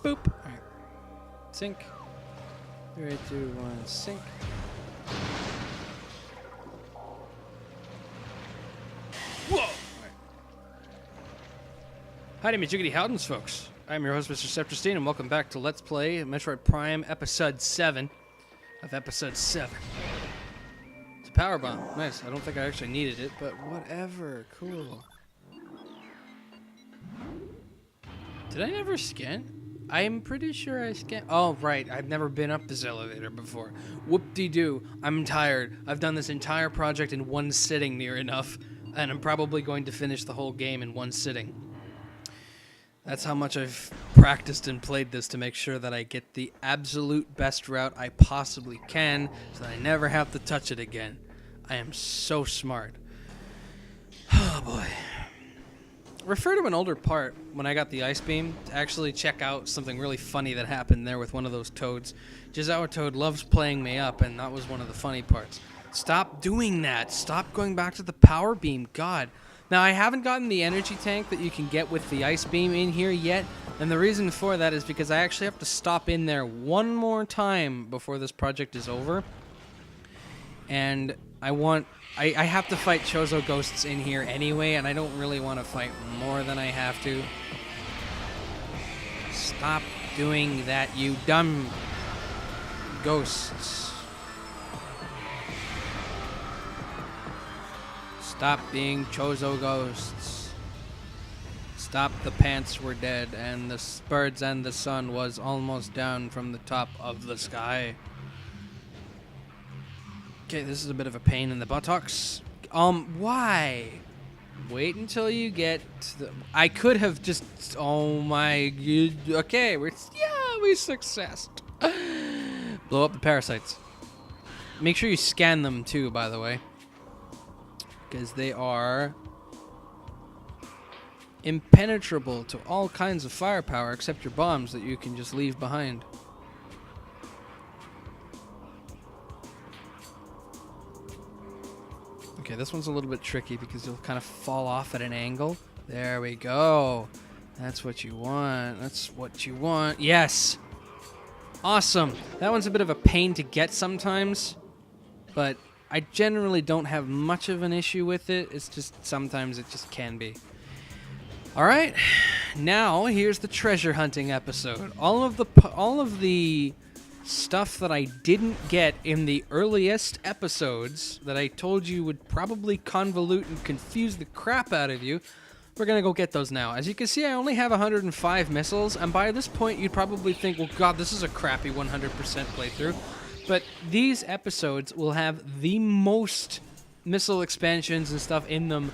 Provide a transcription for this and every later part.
Boop. All right. Sink. 3, 2, 1, sink. Whoa! Right. Howdy, me jiggity howdens, folks. I'm your host, Mr. Scepterstein, and welcome back to Let's Play Metroid Prime Episode 7 of Episode 7. It's a power bomb. Nice. I don't think I actually needed it, but whatever. Cool. Did I never scan? I'm pretty sure I scanned. Oh, right. I've never been up this elevator before. Whoop-de-doo. I'm tired. I've done this entire project in one sitting near enough, and I'm probably going to finish the whole game in one sitting. That's how much I've practiced and played this to make sure that I get the absolute best route I possibly can so that I never have to touch it again. I am so smart. Oh, boy. Refer to an older part when I got the ice beam to actually check out something really funny that happened there with one of those toads. Jizawa Toad loves playing me up, and that was one of the funny parts. Stop doing that. Stop going back to the power beam. God. Now, I haven't gotten the energy tank that you can get with the ice beam in here yet, and the reason for that is because I actually have to stop in there one more time before this project is over. And I have to fight Chozo ghosts in here anyway, and I don't really want to fight more than I have to. Stop doing that, you dumb ghosts. Stop being Chozo ghosts. Stop, the pants were dead, and the birds and the sun was almost down from the top of the sky. Okay, this is a bit of a pain in the buttocks. Why? Wait until you get to the... I could have just... Oh my... Okay, we successed. Blow up the parasites. Make sure you scan them too, by the way. Because they are impenetrable to all kinds of firepower except your bombs that you can just leave behind. Okay, this one's a little bit tricky because you'll kind of fall off at an angle. There we go. That's what you want. That's what you want. Yes! Awesome. That one's a bit of a pain to get sometimes, but I generally don't have much of an issue with it. It's just sometimes it just can be. All right. Now, here's the treasure hunting episode. All of the stuff that I didn't get in the earliest episodes that I told you would probably convolute and confuse the crap out of you, we're going to go get those now. As you can see, I only have 105 missiles, and by this point, you'd probably think, well, God, this is a crappy 100% playthrough. But these episodes will have the most missile expansions and stuff in them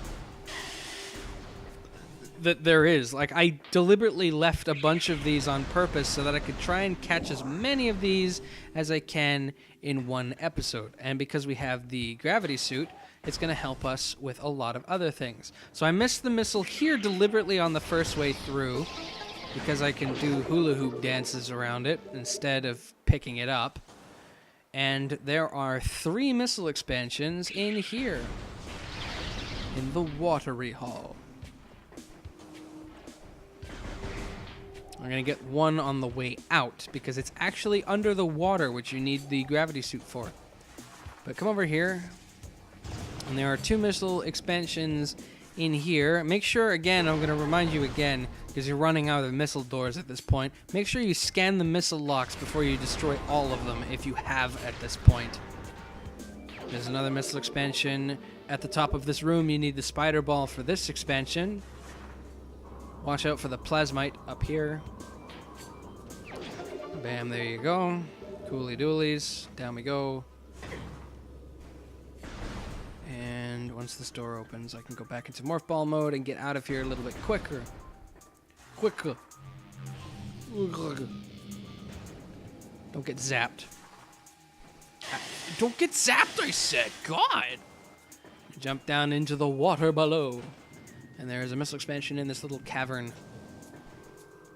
that there is. Like, I deliberately left a bunch of these on purpose so that I could try and catch as many of these as I can in one episode. And because we have the gravity suit, it's going to help us with a lot of other things. So I missed the missile here deliberately on the first way through because I can do hula hoop dances around it instead of picking it up. And there are 3 missile expansions in here in the watery hall. I'm going to get one on the way out because it's actually under the water, which you need the gravity suit for. But come over here, and there are 2 missile expansions in here. Make sure, again, I'm going to remind you again, because you're running out of missile doors at this point, make sure you scan the missile locks before you destroy all of them, if you have at this point. There's another missile expansion at the top of this room. You need the spider ball for this expansion. Watch out for the plasmite up here. Bam, there you go. Cooly doolies. Down we go. And once this door opens, I can go back into morph ball mode and get out of here a little bit quicker. Quicker. Don't get zapped. Don't get zapped, I said. God. Jump down into the water below. And there's a missile expansion in this little cavern.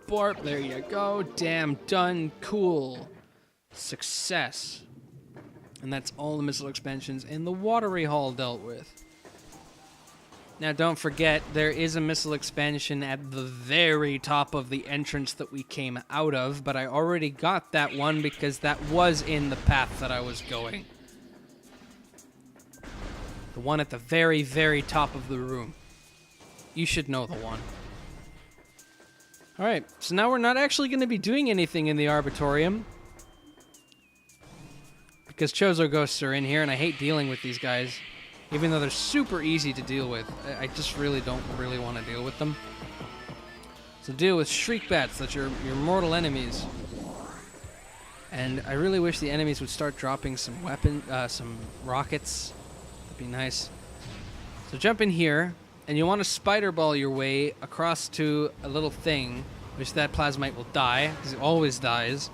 Borp, there you go. Damn, done. Cool. Success. And that's all the missile expansions in the watery hall dealt with. Now, don't forget, there is a missile expansion at the very top of the entrance that we came out of, but I already got that one because that was in the path that I was going. The one at the very, very top of the room. You should know the one. Alright, so now we're not actually going to be doing anything in the Arbitorium. Because Chozo Ghosts are in here, and I hate dealing with these guys. Even though they're super easy to deal with. I just really don't really want to deal with them. So deal with Shriek Bats, that's your mortal enemies. And I really wish the enemies would start dropping some some rockets. That'd be nice. So jump in here, and you want to spider ball your way across to a little thing, which that Plasmite will die, because it always dies.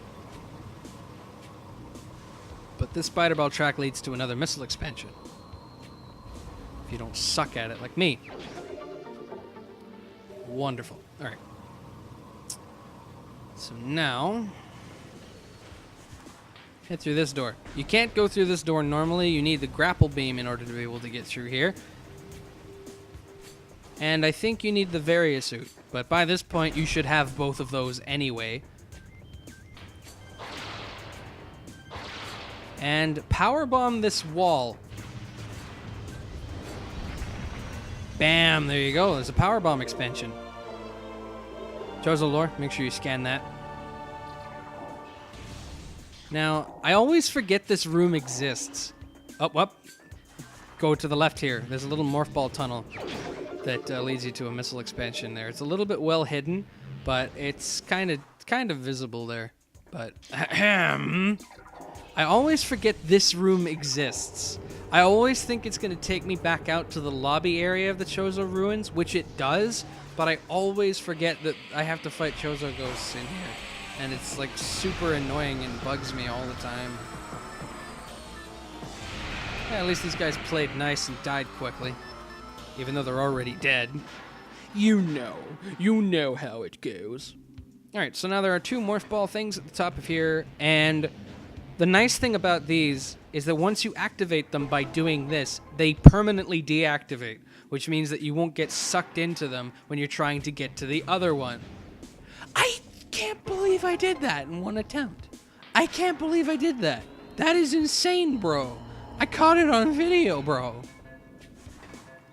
But this spider ball track leads to another missile expansion. If you don't suck at it like me. Wonderful. Alright. So now, head through this door. You can't go through this door normally. You need the grapple beam in order to be able to get through here. And I think you need the Varia suit. But by this point, you should have both of those anyway. And power bomb this wall. Bam, there you go. There's a power bomb expansion. Chozo lore, make sure you scan that. Now, I always forget this room exists. Up. Go to the left here. There's a little morph ball tunnel that leads you to a missile expansion there. It's a little bit well hidden, but it's kind of visible there. But I always forget this room exists. I always think it's going to take me back out to the lobby area of the Chozo Ruins, which it does, but I always forget that I have to fight Chozo Ghosts in here. And it's like super annoying and bugs me all the time. Yeah, at least these guys played nice and died quickly, even though they're already dead. You know how it goes. Alright, so now there are 2 morph ball things at the top of here, and the nice thing about these is that once you activate them by doing this, they permanently deactivate, which means that you won't get sucked into them when you're trying to get to the other one. I can't believe I did that in one attempt. I can't believe I did that. That is insane, bro. I caught it on video, bro.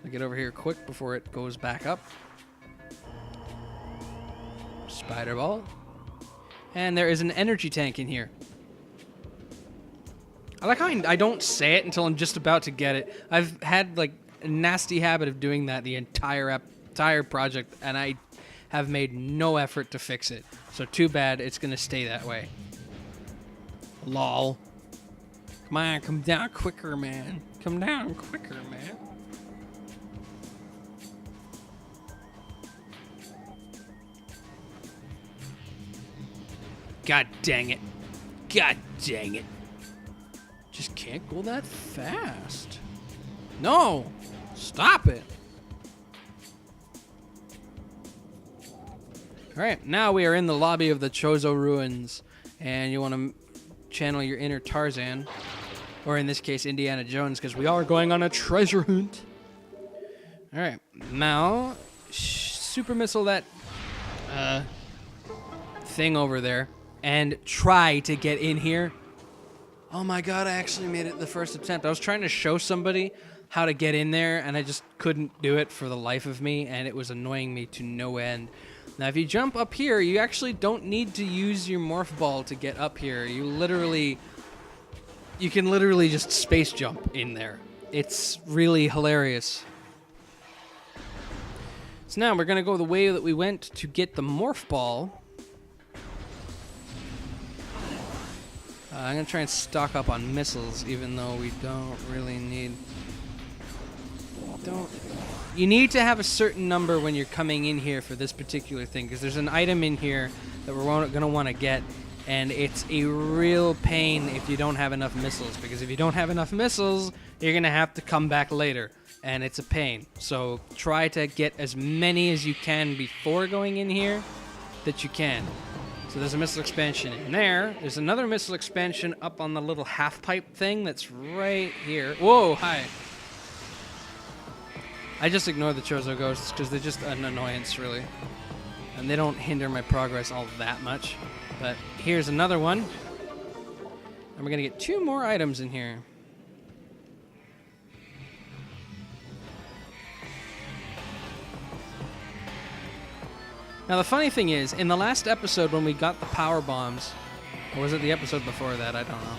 I'll get over here quick before it goes back up. Spider ball. And there is an energy tank in here. I like how I don't say it until I'm just about to get it. I've had like a nasty habit of doing that the entire project, and I have made no effort to fix it. So too bad, it's gonna stay that way. Lol. Come on, come down quicker, man. Come down quicker, man. God dang it. God dang it. Just can't go that fast. No! Stop it! Alright, now we are in the lobby of the Chozo Ruins, and you want to channel your inner Tarzan, or in this case, Indiana Jones, because we are going on a treasure hunt. Alright, now, super missile that thing over there, and try to get in here. Oh my god, I actually made it the first attempt. I was trying to show somebody how to get in there, and I just couldn't do it for the life of me, and it was annoying me to no end. Now, if you jump up here, you actually don't need to use your morph ball to get up here. You can literally just space jump in there. It's really hilarious. So now we're going to go the way that we went to get the morph ball. I'm going to try and stock up on missiles, even though we don't really need... You need to have a certain number when you're coming in here for this particular thing, because there's an item in here that we're going to want to get, and it's a real pain if you don't have enough missiles, because if you don't have enough missiles, you're going to have to come back later, and it's a pain. So try to get as many as you can before going in here that you can. So there's a missile expansion in there. There's another missile expansion up on the little half-pipe thing that's right here. Whoa, hi. I just ignore the Chozo ghosts because they're just an annoyance, really. And they don't hinder my progress all that much. But here's another one. And we're going to get 2 more items in here. Now, the funny thing is, in the last episode when we got the power bombs, or was it the episode before that? I don't know.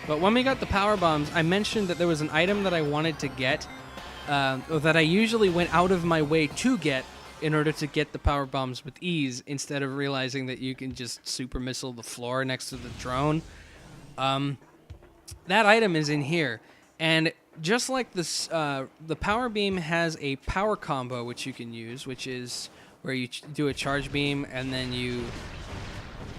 But when we got the power bombs, I mentioned that there was an item that I wanted to get, or that I usually went out of my way to get in order to get the power bombs with ease, instead of realizing that you can just super missile the floor next to the drone. That item is in here. And just like this, the power beam has a power combo which you can use, which is where you do a charge beam and then you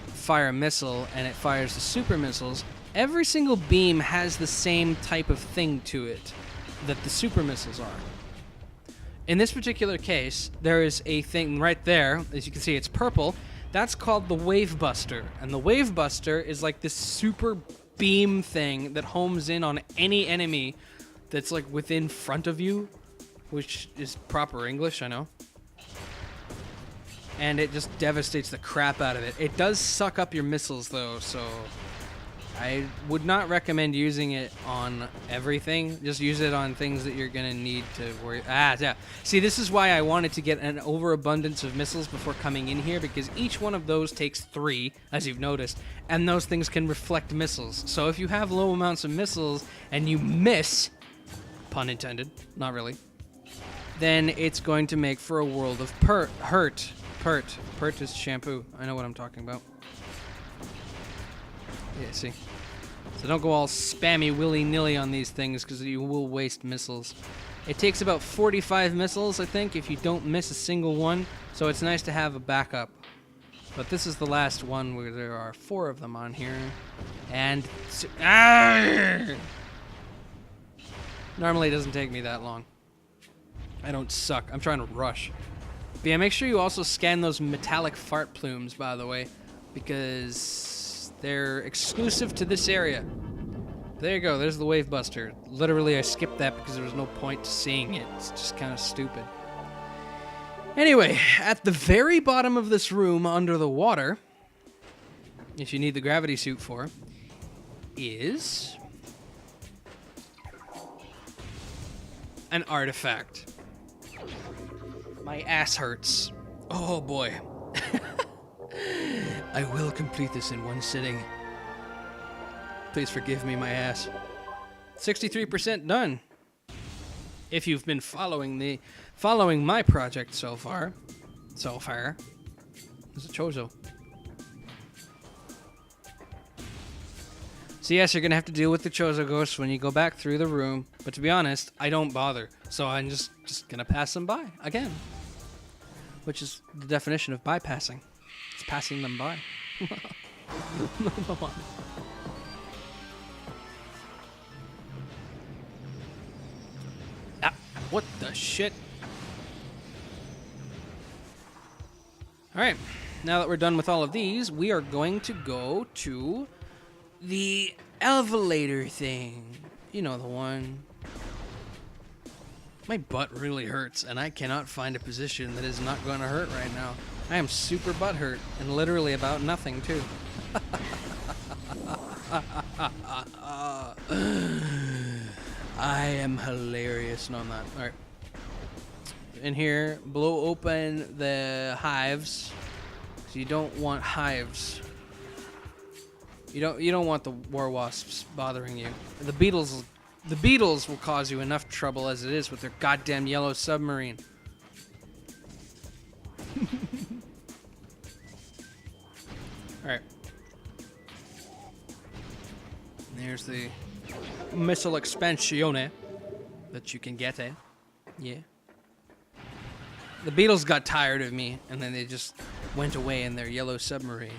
fire a missile and it fires the super missiles. Every single beam has the same type of thing to it that the super missiles are. In this particular case, there is a thing right there. As you can see, it's purple. That's called the Wave Buster. And the Wave Buster is like this super beam thing that homes in on any enemy that's like within front of you, which is proper English, I know. And it just devastates the crap out of it. It does suck up your missiles, though, so I would not recommend using it on everything. Just use it on things that you're going to need to worry. Yeah. See, this is why I wanted to get an overabundance of missiles before coming in here, because each one of those takes 3, as you've noticed, and those things can reflect missiles. So if you have low amounts of missiles and you miss, pun intended, not really, then it's going to make for a world of hurt. Pert is shampoo. I know what I'm talking about. Yeah, see? So don't go all spammy willy-nilly on these things, because you will waste missiles. It takes about 45 missiles, I think, if you don't miss a single one. So it's nice to have a backup. But this is the last one where there are 4 of them on here. And... normally it doesn't take me that long. I don't suck. I'm trying to rush. But yeah, make sure you also scan those metallic fart plumes, by the way, because they're exclusive to this area. There you go. There's the Wave Buster. Literally, I skipped that because there was no point to seeing it. It's just kind of stupid. Anyway, at the very bottom of this room under the water, if you need the gravity suit for, is an artifact. My ass hurts. Oh boy. I will complete this in one sitting. Please forgive me, my ass. 63% done. If you've been following my project so far. There's a Chozo. So yes, you're gonna have to deal with the Chozo ghosts when you go back through the room. But to be honest, I don't bother. So I'm just gonna pass them by again. Which is the definition of bypassing. It's passing them by. What the shit? Alright, now that we're done with all of these, we are going to go to the elevator thing. You know the one. My butt really hurts, and I cannot find a position that is not going to hurt right now. I am super butt hurt, and literally about nothing, too. I am hilarious. No, I'm not. All right. In here, blow open the hives. So you don't want hives. You don't want the war wasps bothering you. The beetles will cause you enough trouble as it is with their goddamn yellow submarine. Alright. There's the missile expansione that you can get, eh? Yeah. The beetles got tired of me, and then they just went away in their yellow submarine.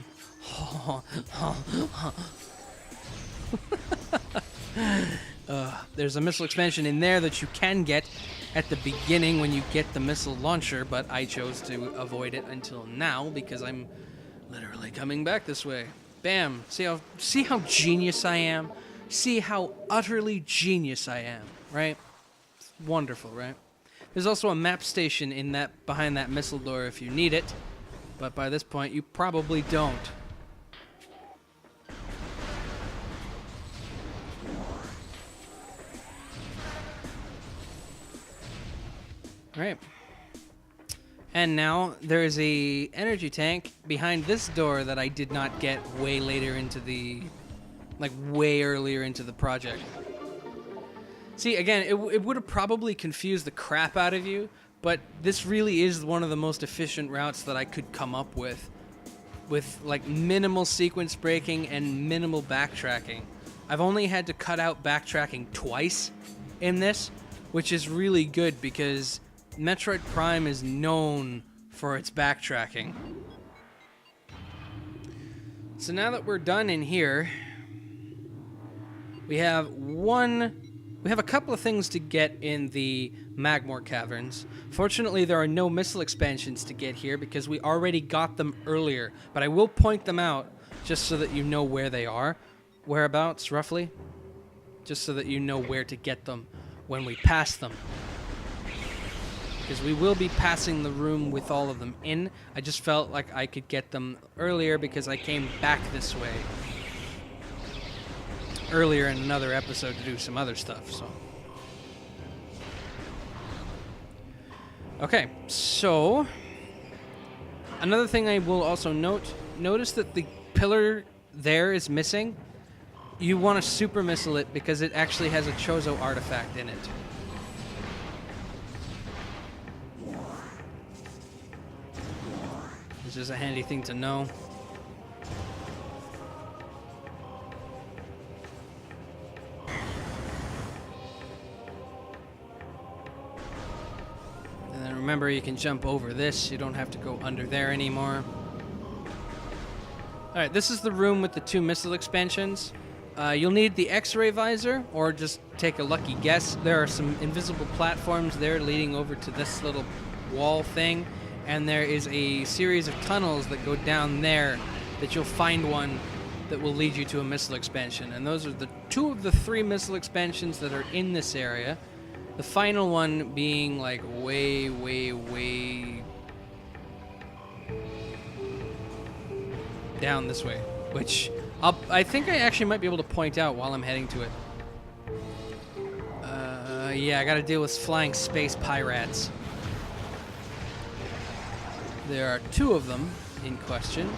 There's a missile expansion in there that you can get at the beginning when you get the missile launcher, but I chose to avoid it until now because I'm literally coming back this way. Bam! See how genius I am? See how utterly genius I am, right? It's wonderful, right? There's also a map station in that behind that missile door if you need it, but by this point you probably don't. All right. And now there is a energy tank behind this door that I did not get way later into the, like way earlier into the project. See, again, it would have probably confused the crap out of you, but this really is one of the most efficient routes that I could come up with like minimal sequence breaking and minimal backtracking. I've only had to cut out backtracking twice in this, which is really good because Metroid Prime is known for its backtracking. So now that we're done in here, we have a couple of things to get in the Magmore Caverns. Fortunately, there are no missile expansions to get here because we already got them earlier, but I will point them out just so that you know where they are, whereabouts roughly, just so that you know where to get them when we pass them. Because we will be passing the room with all of them in. I just felt like I could get them earlier because I came back this way earlier in another episode to do some other stuff, so. Okay, so another thing I will also notice that the pillar there is missing. You want to super missile it because it actually has a Chozo artifact in it. It's just a handy thing to know. And then remember, you can jump over this. You don't have to go under there anymore. Alright, this is the room with the 2 missile expansions. You'll need the X-ray visor, or just take a lucky guess. There are some invisible platforms there leading over to this little wall thing. And there is a series of tunnels that go down there that you'll find one that will lead you to a missile expansion. And those are the 2 of the 3 missile expansions that are in this area. The final one being like way down this way, which I think I actually might be able to point out while I'm heading to it. Yeah, I gotta deal with flying space pirates. There are 2 of them in question.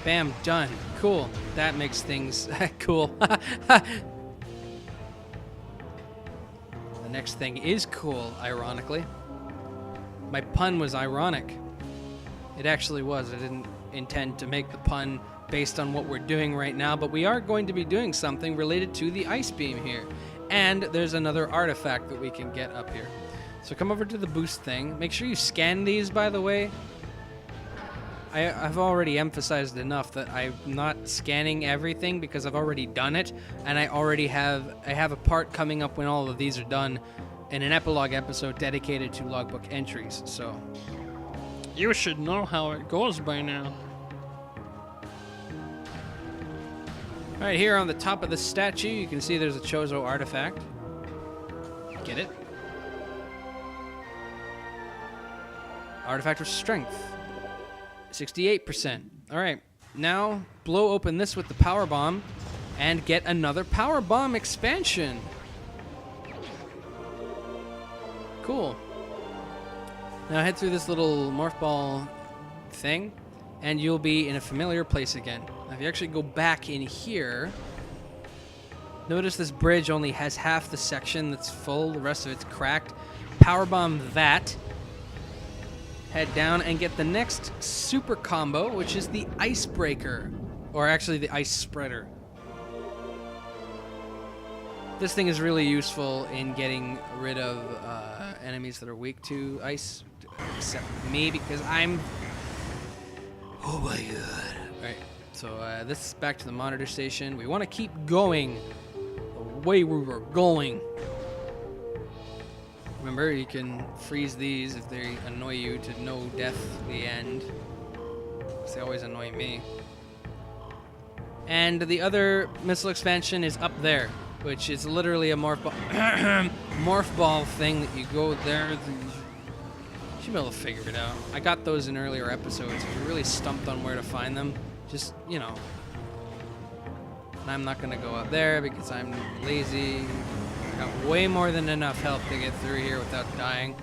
Bam, done. Cool. That makes things cool. The next thing is cool, ironically. My pun was ironic. It actually was. I didn't intend to make the pun based on what we're doing right now, but we are going to be doing something related to the ice beam here. And there's another artifact that we can get up here. So come over to the boost thing. Make sure you scan these, by the way. I've already emphasized enough that I'm not scanning everything because I've already done it, and I have a part coming up when all of these are done in an epilogue episode dedicated to logbook entries. So you should know how it goes by now. All right, here on the top of the statue, you can see there's a Chozo artifact. Get it? Artifact of Strength. 68%. All right, now blow open this with the power bomb and get another power bomb expansion. Cool. Now head through this little morph ball thing and you'll be in a familiar place again. Now if you actually go back in here, notice this bridge only has half the section that's full, the rest of it's cracked. Power bomb that. Head down and get the next super combo, which is the Icebreaker, or actually the Ice Spreader. This thing is really useful in getting rid of enemies that are weak to ice, except me because I'm... Oh my god. Alright, so this is back to the monitor station. We want to keep going the way we were going. Remember, you can freeze these if they annoy you to no death the end. Because they always annoy me. And the other missile expansion is up there. which is literally a morph ball, morph ball thing that you go there. You should be able to figure it out. I got those in earlier episodes. If you're really stumped on where to find them, just, you know. And I'm not going to go up there because I'm lazy. I got way more than enough health to get through here without dying.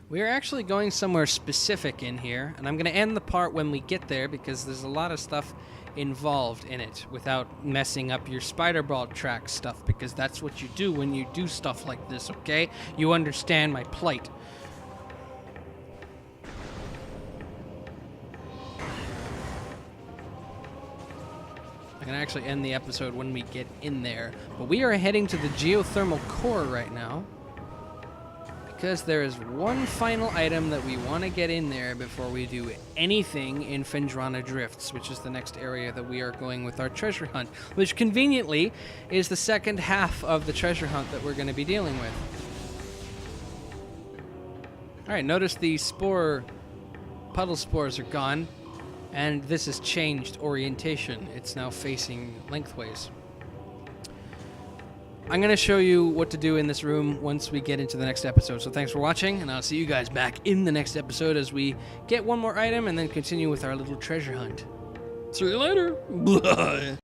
We're actually going somewhere specific in here, and I'm going to end the part when we get there because there's a lot of stuff involved in it without messing up your spider ball track stuff, because that's what you do when you do stuff like this, okay? You understand my plight. I can actually end the episode when we get in there, but we are heading to the geothermal core right now, because there is one final item that we want to get in there before we do anything in Fendrana Drifts, which is the next area that we are going with our treasure hunt, which conveniently is the second half of the treasure hunt that we're going to be dealing with. Alright, notice the puddle spores are gone, and this has changed orientation. It's now facing lengthways. I'm going to show you what to do in this room once we get into the next episode. So thanks for watching, and I'll see you guys back in the next episode as we get one more item and then continue with our little treasure hunt. See you later. Bye.